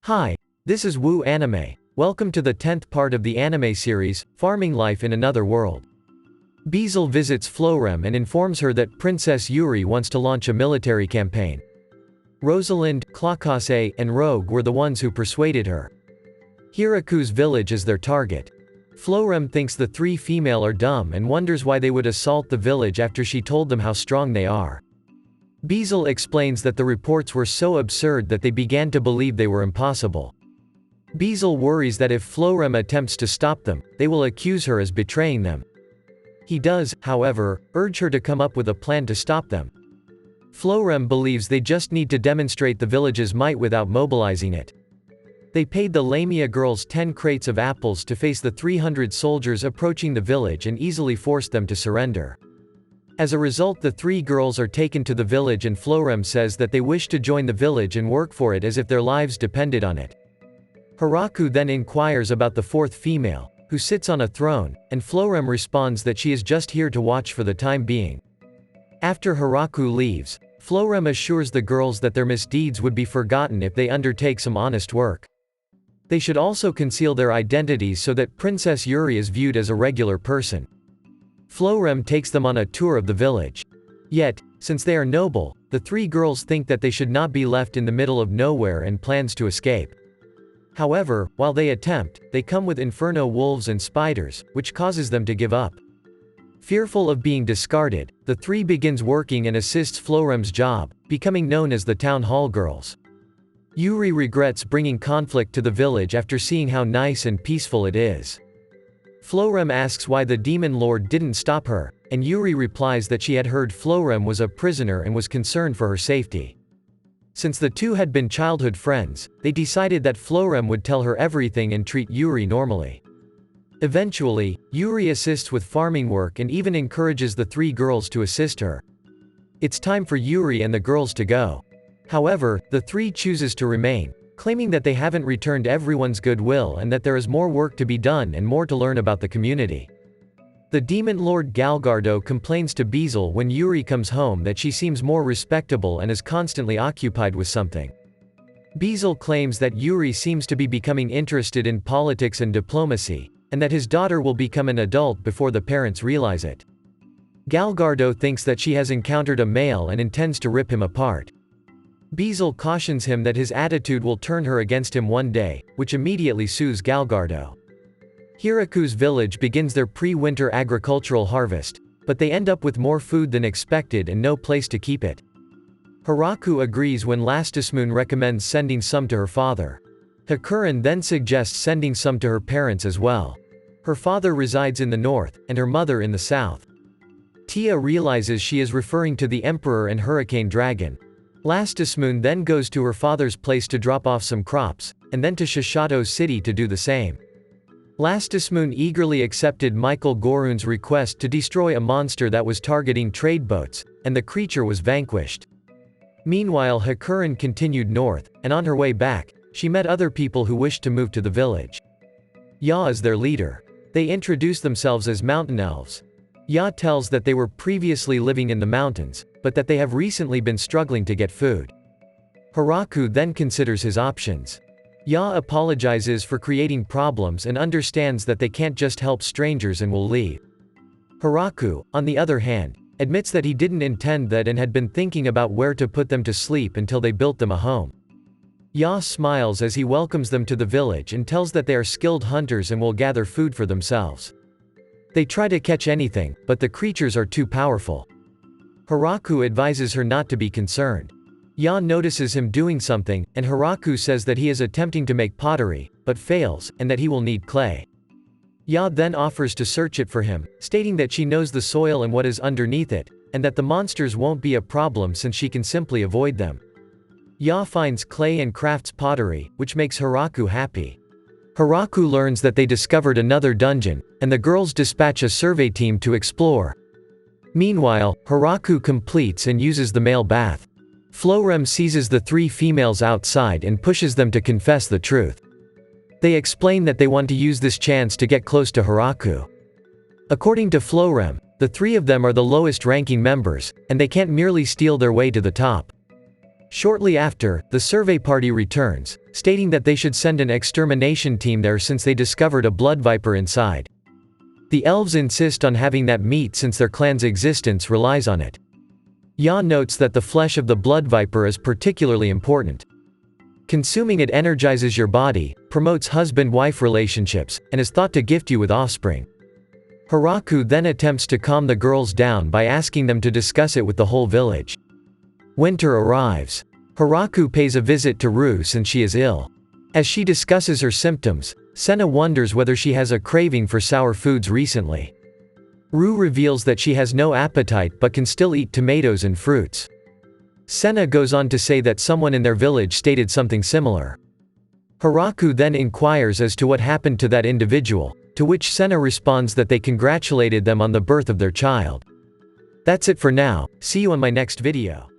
Hi, this is WUAnime. Welcome to the 10th part of the anime series, Farming Life in Another World. Beezle visits Florem and informs her that Princess Yuri wants to launch a military campaign. Rosalind, Clawcasse, and Rogue were the ones who persuaded her. Hiraku's village is their target. Florem thinks the three female are dumb and wonders why they would assault the village after she told them how strong they are. Beezle explains that the reports were so absurd that they began to believe they were impossible. Beezle worries that if Florem attempts to stop them, they will accuse her as betraying them. He does, however, urge her to come up with a plan to stop them. Florem believes they just need to demonstrate the village's might without mobilizing it. They paid the Lamia girls 10 crates of apples to face the 300 soldiers approaching the village and easily forced them to surrender. As a result, the three girls are taken to the village and Florem says that they wish to join the village and work for it as if their lives depended on it. Hiraku then inquires about the fourth female, who sits on a throne, and Florem responds that she is just here to watch for the time being. After Hiraku leaves, Florem assures the girls that their misdeeds would be forgotten if they undertake some honest work. They should also conceal their identities so that Princess Yuri is viewed as a regular person. Florem takes them on a tour of the village. Yet, since they are noble, the three girls think that they should not be left in the middle of nowhere and plans to escape. However, while they attempt, they come with inferno wolves and spiders, which causes them to give up. Fearful of being discarded, the three begins working and assists Florem's job, becoming known as the Town Hall Girls. Yuri regrets bringing conflict to the village after seeing how nice and peaceful it is. Florem asks why the Demon Lord didn't stop her, and Yuri replies that she had heard Florem was a prisoner and was concerned for her safety. Since the two had been childhood friends, they decided that Florem would tell her everything and treat Yuri normally. Eventually, Yuri assists with farming work and even encourages the three girls to assist her. It's time for Yuri and the girls to go. However, the three chooses to remain, claiming that they haven't returned everyone's goodwill and that there is more work to be done and more to learn about the community. The Demon Lord Galgardo complains to Beezle when Yuri comes home that she seems more respectable and is constantly occupied with something. Beezle claims that Yuri seems to be becoming interested in politics and diplomacy, and that his daughter will become an adult before the parents realize it. Galgardo thinks that she has encountered a male and intends to rip him apart. Beezle cautions him that his attitude will turn her against him one day, which immediately soothes Galgardo. Hiraku's village begins their pre-winter agricultural harvest, but they end up with more food than expected and no place to keep it. Hiraku agrees when Lastismoon recommends sending some to her father. Hakurin then suggests sending some to her parents as well. Her father resides in the north, and her mother in the south. Tia realizes she is referring to the Emperor and Hurricane Dragon. Lastismoon then goes to her father's place to drop off some crops, and then to Shishato's city to do the same. Lastismoon eagerly accepted Michael Gorun's request to destroy a monster that was targeting trade boats, and the creature was vanquished. Meanwhile, Hakurin continued north, and on her way back, she met other people who wished to move to the village. Ya is their leader. They introduce themselves as mountain elves. Ya tells that they were previously living in the mountains, but that they have recently been struggling to get food. Hiraku then considers his options. Ya apologizes for creating problems and understands that they can't just help strangers and will leave. Hiraku, on the other hand, admits that he didn't intend that and had been thinking about where to put them to sleep until they built them a home. Ya smiles as he welcomes them to the village and tells that they are skilled hunters and will gather food for themselves. They try to catch anything, but the creatures are too powerful. Hiraku advises her not to be concerned. Ya notices him doing something, and Hiraku says that he is attempting to make pottery, but fails, and that he will need clay. Ya then offers to search it for him, stating that she knows the soil and what is underneath it, and that the monsters won't be a problem since she can simply avoid them. Ya finds clay and crafts pottery, which makes Hiraku happy. Hiraku learns that they discovered another dungeon, and the girls dispatch a survey team to explore. Meanwhile, Hiraku completes and uses the male bath. Florem seizes the three females outside and pushes them to confess the truth. They explain that they want to use this chance to get close to Hiraku. According to Florem, the three of them are the lowest ranking members, and they can't merely steal their way to the top. Shortly after, the survey party returns, stating that they should send an extermination team there since they discovered a blood viper inside. The elves insist on having that meat since their clan's existence relies on it. Ya notes that the flesh of the blood viper is particularly important. Consuming it energizes your body, promotes husband-wife relationships, and is thought to gift you with offspring. Hiraku then attempts to calm the girls down by asking them to discuss it with the whole village. Winter arrives. Hiraku pays a visit to Ru since she is ill. As she discusses her symptoms, Senna wonders whether she has a craving for sour foods recently. Ru reveals that she has no appetite but can still eat tomatoes and fruits. Senna goes on to say that someone in their village stated something similar. Hiraku then inquires as to what happened to that individual, to which Senna responds that they congratulated them on the birth of their child. That's it for now, see you on my next video.